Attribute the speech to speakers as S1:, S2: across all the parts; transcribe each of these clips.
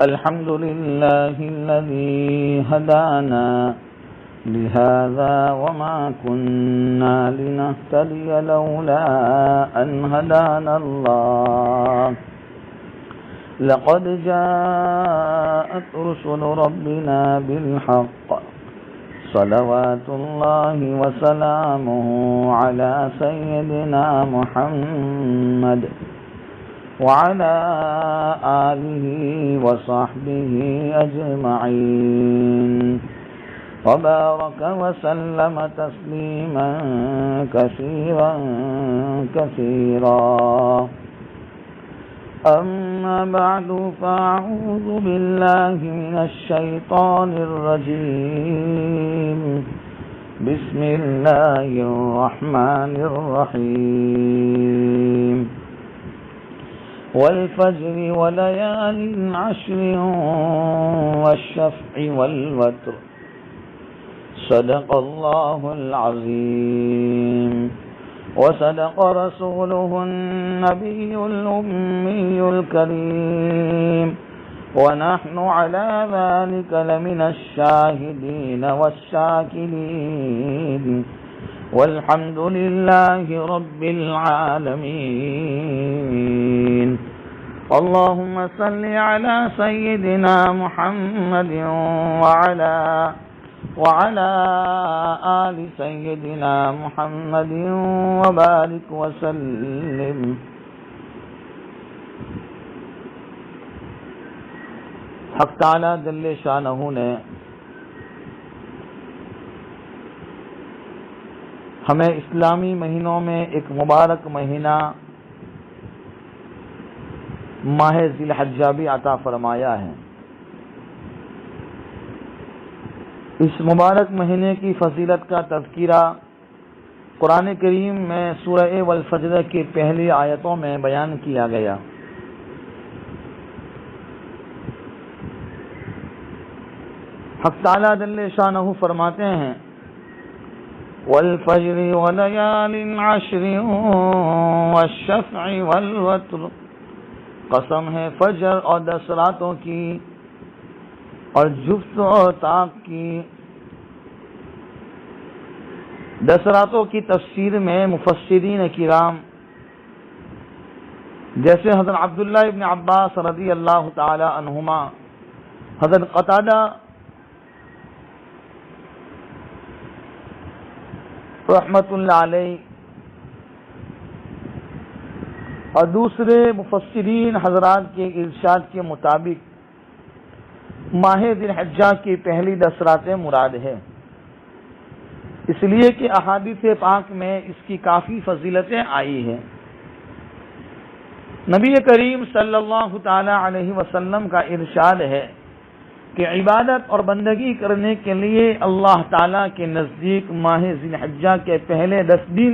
S1: الحمد لله الذي هدانا لهذا وما كنا لنهتدي لولا أن هدانا الله لقد جاءت رسل ربنا بالحق صلوات الله وسلامه على سيدنا محمد وعلى آله وصحبه أجمعين وبارك وسلم تسليما كثيرا كثيرا. أما بعد فأعوذ بالله من الشيطان الرجيم. بسم الله الرحمن الرحيم. والفجر وليال عشر والشفع والوتر صدق الله العظيم وصدق رسوله النبي الأمي الكريم ونحن على ذلك لمن الشاهدين والشاكرين والحمد لله رب العالمين. اللهم صل على سيدنا محمد وعلى آل سيدنا محمد وبارك وسلم. حق تعالی جل شانہ نے ہمیں اسلامی مہینوں میں ایک مبارک مہینہ ماہ ذی الحجہ بھی عطا فرمایا ہے. اس مبارک مہینے کی فضیلت کا تذکرہ قرآن کریم میں سورہ والفجر کی پہلی آیتوں میں بیان کیا گیا. حق تعالی جل شانہ فرماتے ہیں والفجر وليال عشر والشفع والوتر، قسم ہے فجر اور 10 راتوں کی اور جفت اور طاق کی. 10 راتوں کی تفسیر میں مفسرین کرام جیسے حضرت عبداللہ ابن عباس رضی اللہ تعالی عنہما، حضرت قتادہ رحمت اللہ علیہ اور دوسرے مفسرین حضرات کے ارشاد کے مطابق ماہ ذی الحجہ کی پہلی 10 راتیں مراد ہے، اس لیے کہ احادیث پاک میں اس کی کافی فضیلتیں آئی ہیں. نبی کریم صلی اللہ تعالی علیہ وسلم کا ارشاد ہے کہ عبادت اور بندگی کرنے کے لیے اللہ تعالیٰ کے نزدیک ماہ ذی الحجہ کے پہلے 10 دن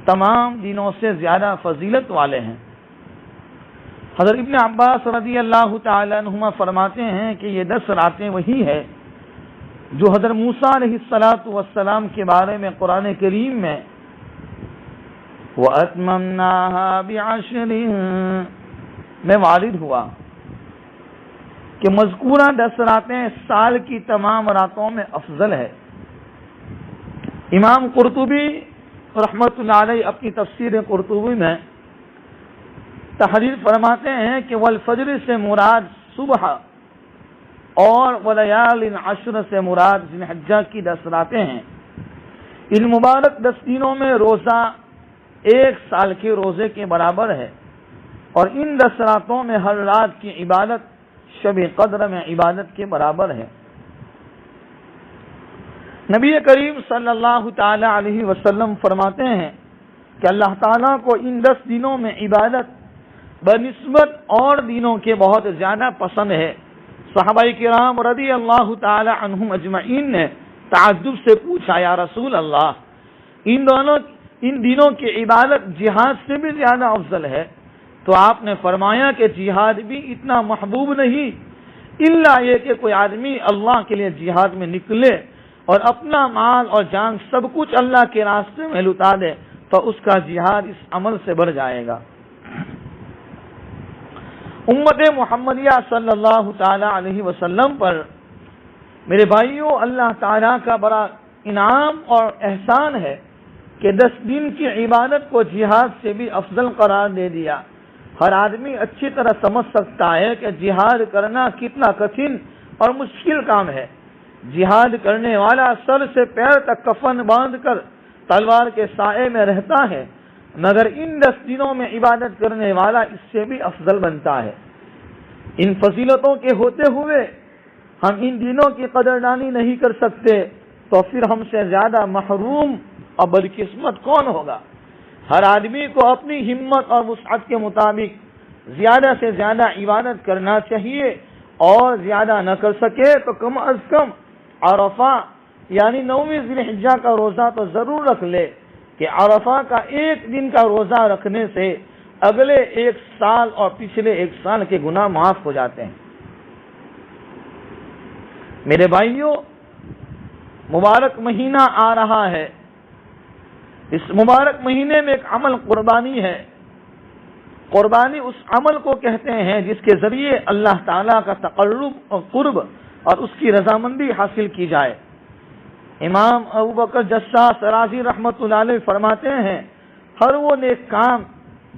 S1: تمام دنوں سے زیادہ فضیلت والے ہیں. حضرت ابن عباس رضی اللہ تعالی عنہما فرماتے ہیں کہ یہ 10 راتیں وہی ہے جو حضرت موسیٰ علیہ السلام کے بارے میں قرآن کریم میں وَأَتْمَمْنَاهَا بِعَشْرٍ میں وارد ہوا کہ مذکورہ 10 راتیں سال کی تمام راتوں میں افضل ہے. امام قرطبی رحمت اللہ علیہ اپنی تفسیر قرطبی میں تحریر فرماتے ہیں کہ والفجر سے مراد صبح اور ولیال عشر سے مراد ذی الحجہ کی 10 راتیں ہیں. ان مبارک 10 دنوں میں روزہ 1 سال کے روزے کے برابر ہے اور ان 10 راتوں میں ہر رات کی عبادت شب قدر میں عبادت کے برابر ہے. نبی کریم صلی اللہ تعالی علیہ وسلم فرماتے ہیں کہ اللہ تعالیٰ کو ان 10 دنوں میں عبادت بنسبت اور دنوں کے بہت زیادہ پسند ہے. صحابہ کرام رضی اللہ تعالی عنہم اجمعین نے تعجب سے پوچھا یا رسول اللہ ان دنوں کی عبادت جہاد سے بھی زیادہ افضل ہے؟ تو آپ نے فرمایا کہ جہاد بھی اتنا محبوب نہیں الا یہ کہ کوئی آدمی اللہ کے لیے جہاد میں نکلے اور اپنا مال اور جان سب کچھ اللہ کے راستے میں لٹا دے تو اس کا جہاد اس عمل سے بڑھ جائے گا. امت محمدیہ صلی اللہ تعالی علیہ وسلم پر میرے بھائیوں اللہ تعالیٰ کا بڑا انعام اور احسان ہے کہ 10 دن کی عبادت کو جہاد سے بھی افضل قرار دے دیا۔ ہر آدمی اچھی طرح سمجھ سکتا ہے کہ جہاد کرنا کتنا کٹھن اور مشکل کام ہے۔ جہاد کرنے والا سر سے پیر تک کفن باندھ کر تلوار کے سائے میں رہتا ہے، مگر ان 10 دنوں میں عبادت کرنے والا اس سے بھی افضل بنتا ہے۔ ان فضیلتوں کے ہوتے ہوئے ہم ان دنوں کی قدردانی نہیں کر سکتے تو پھر ہم سے زیادہ محروم اور بدقسمت کون ہوگا؟ ہر آدمی کو اپنی ہمت اور وسعت کے مطابق زیادہ سے زیادہ عبادت کرنا چاہیے، اور زیادہ نہ کر سکے تو کم از کم عرفہ یعنی 9ویں ذی الحجہ کا روزہ تو ضرور رکھ لے، کہ عرفہ کا 1 دن کا روزہ رکھنے سے اگلے 1 سال اور پچھلے 1 سال کے گناہ معاف ہو جاتے ہیں۔ میرے بھائیوں، مبارک مہینہ آ رہا ہے۔ اس مبارک مہینے میں ایک عمل قربانی ہے۔ قربانی اس عمل کو کہتے ہیں جس کے ذریعے اللہ تعالیٰ کا تقرب اور قرب اور اس کی رضامندی حاصل کی جائے۔ امام ابو بکر جساس رازی رحمۃ اللہ علیہ فرماتے ہیں، ہر وہ نیک کام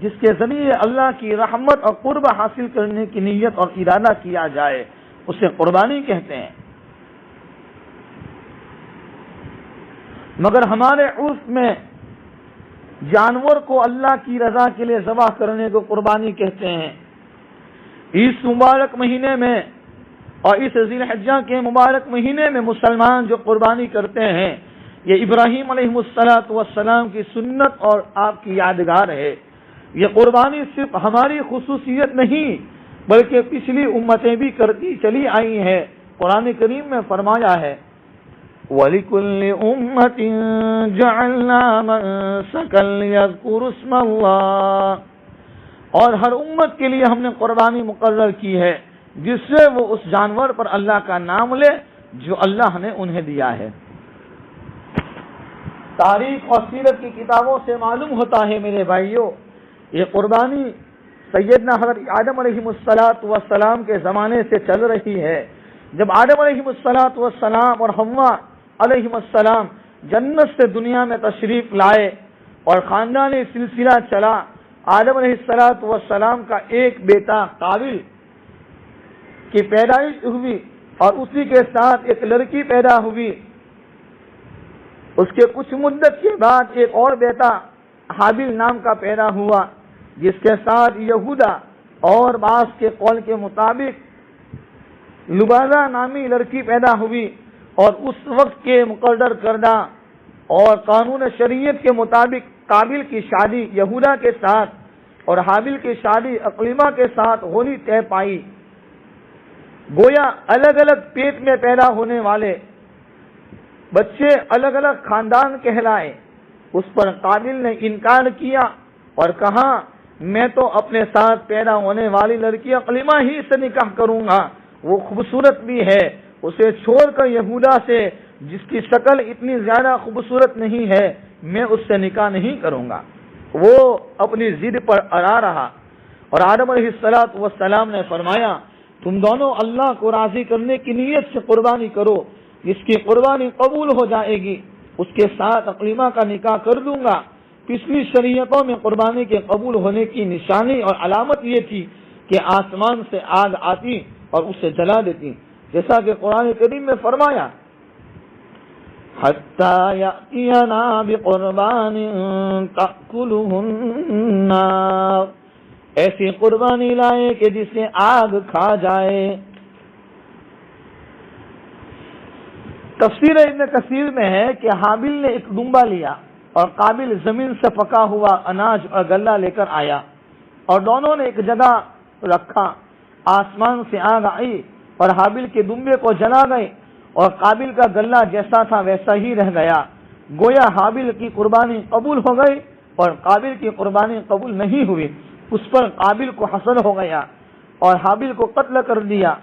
S1: جس کے ذریعے اللہ کی رحمت اور قرب حاصل کرنے کی نیت اور ارادہ کیا جائے اسے قربانی کہتے ہیں۔ مگر ہمارے عرف میں جانور کو اللہ کی رضا کے لیے ذبح کرنے کو قربانی کہتے ہیں۔ اس مبارک مہینے میں اور اس ذی الحجہ کے مبارک مہینے میں مسلمان جو قربانی کرتے ہیں، یہ ابراہیم علیہ السلام کی سنت اور آپ کی یادگار ہے۔ یہ قربانی صرف ہماری خصوصیت نہیں بلکہ پچھلی امتیں بھی کرتی چلی آئی ہیں۔ قرآن کریم میں فرمایا ہے، وَلِكُلِّ أُمَّةٍ جَعَلْنَا مَنسَكًا لِيَذْكُرُوا اسْمَ اللَّهِ، اور ہر امت کے لیے ہم نے قربانی مقرر کی ہے جس سے وہ اس جانور پر اللہ کا نام لے جو اللہ نے انہیں دیا ہے۔ تاریخ اور سیرت کی کتابوں سے معلوم ہوتا ہے میرے بھائیوں، یہ قربانی سیدنا حضرت آدم علیہ السلام کے زمانے سے چل رہی ہے۔ جب آدم علیہ السلام اور حوا علیہ السلام جنت سے دنیا میں تشریف لائے اور خاندانی سلسلہ چلا، آدم علیہ السلام کا ایک بیٹا قابل کی پیدائش ہوئی اور اسی کے ساتھ ایک لڑکی پیدا ہوئی۔ اس کے کچھ مدت کے بعد ایک اور بیٹا حابیل نام کا پیدا ہوا، جس کے ساتھ یہودا اور بعض کے قول کے مطابق لبازہ نامی لڑکی پیدا ہوئی، اور اس وقت کے مقرر کردہ اور قانون شریعت کے مطابق قابل کی شادی یہودا کے ساتھ اور حابیل کی شادی اقلیمہ کے ساتھ ہونی طے پائی۔ گویا الگ الگ پیٹ میں پیدا ہونے والے بچے الگ الگ خاندان کہلائے۔ اس پر قابل نے انکار کیا اور کہا، میں تو اپنے ساتھ پیدا ہونے والی لڑکی اقلیمہ ہی سے نکاح کروں گا، وہ خوبصورت بھی ہے، اسے چھوڑ کر یہودا سے جس کی شکل اتنی زیادہ خوبصورت نہیں ہے میں اس سے نکاح نہیں کروں گا۔ وہ اپنی ضد پر اڑا رہا، اور آدم علیہ السلام نے فرمایا، تم دونوں اللہ کو راضی کرنے کی نیت سے قربانی کرو، جس کی قربانی قبول ہو جائے گی اس کے ساتھ اقلیمہ کا نکاح کر دوں گا۔ پچھلی شریعتوں میں قربانی کے قبول ہونے کی نشانی اور علامت یہ تھی کہ آسمان سے آگ آتی اور اسے جلا دیتی، جیسا کہ قرآن کریم میں فرمایا، حَتَّى يَأْتِيَنَا بِقُرْبَانٍ تَأْكُلُهُ النَّارُ، ایسی قربانی لائے کہ جسے آگ کھا جائے۔ تفسیر ابن کثیر میں ہے کہ حابیل نے ایک ڈومبا لیا اور قابل زمین سے پکا ہوا اناج اور غلہ لے کر آیا، اور دونوں نے ایک جگہ رکھا۔ آسمان سے آگ آئی اور حابیل کے ڈومبے کو جلا گئی، اور قابل کا غلہ جیسا تھا ویسا ہی رہ گیا۔ گویا حابیل کی قربانی قبول ہو گئی اور قابل کی قربانی قبول نہیں ہوئی۔ اس پر قابل کو حسد ہو گیا اور حابیل کو قتل کر دیا۔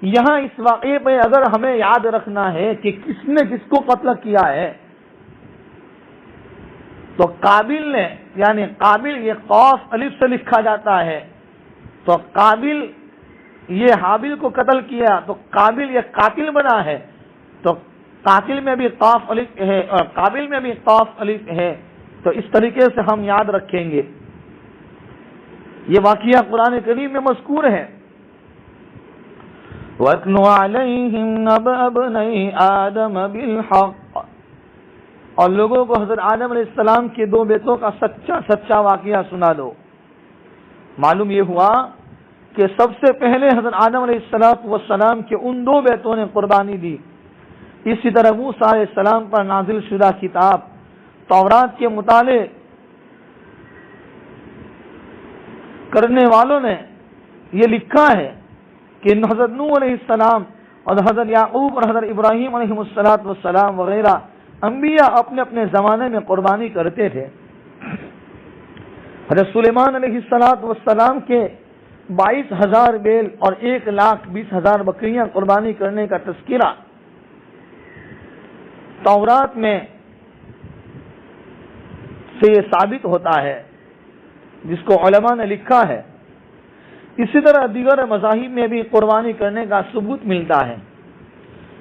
S1: یہاں اس واقعے میں اگر ہمیں یاد رکھنا ہے کہ کس نے کس کو قتل کیا ہے، تو قابل نے، یعنی قابل یہ قاف الف سے لکھا جاتا ہے، تو قابل یہ حابل کو قتل کیا تو قابل یہ قاتل بنا ہے، تو قاتل میں بھی قاف الف ہے اور قابل میں بھی قاف الف ہے، تو اس طریقے سے ہم یاد رکھیں گے۔ یہ واقعہ قرآن کریم میں مذکور ہے۔ وَاتْلُ عَلَيْهِمْ نَبَأَ ابْنَيْ آدَمَ بِالْحَقِّ، اور لوگوں کو حضرت آدم علیہ السلام کے دو بیٹوں کا سچا واقعہ سنا دو۔ معلوم یہ ہوا کہ سب سے پہلے حضرت آدم علیہ السلام کے ان دو بیٹوں نے قربانی دی۔ اسی طرح موسیٰ علیہ السلام پر نازل شدہ کتاب تورات کے مطالعے کرنے والوں نے یہ لکھا ہے کہ حضرت نوح علیہ السلام اور حضرت یعقوب اور حضرت ابراہیم علیہ السلام وغیرہ انبیاء اپنے اپنے زمانے میں قربانی کرتے تھے۔ حضرت سلیمان علیہ السلام کے 22,000 بیل اور 1,20,000 بکریاں قربانی کرنے کا تذکرہ تورات میں سے یہ ثابت ہوتا ہے، جس کو علماء نے لکھا ہے۔ اسی طرح دیگر مذاہب میں بھی قربانی کرنے کا ثبوت ملتا ہے۔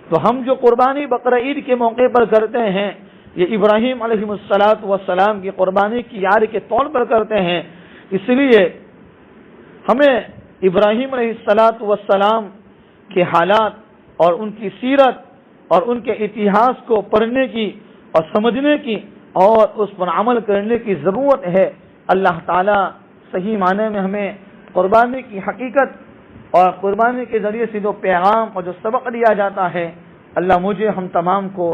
S1: تو ہم جو قربانی بقرہ عید کے موقع پر کرتے ہیں، یہ ابراہیم علیہ السلام کی قربانی کی یاد کے طور پر کرتے ہیں، اس لیے ہمیں ابراہیم علیہ السلام کے حالات اور ان کی سیرت اور ان کے اتہاس کو پڑھنے کی اور سمجھنے کی اور اس پر عمل کرنے کی ضرورت ہے۔ اللہ تعالیٰ صحیح معنی میں ہمیں قربانی کی حقیقت اور قربانی کے ذریعے سے جو پیغام اور جو سبق دیا جاتا ہے، اللہ مجھے ہم تمام کو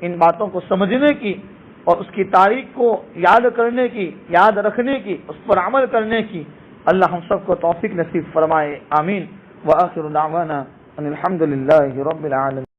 S1: ان باتوں کو سمجھنے کی اور اس کی تاریخ کو یاد کرنے کی، یاد رکھنے کی، اس پر عمل کرنے کی اللہ ہم سب کو توفیق نصیب فرمائے، آمین۔ وآخر دعوانا ان الحمد للہ رب العالمین۔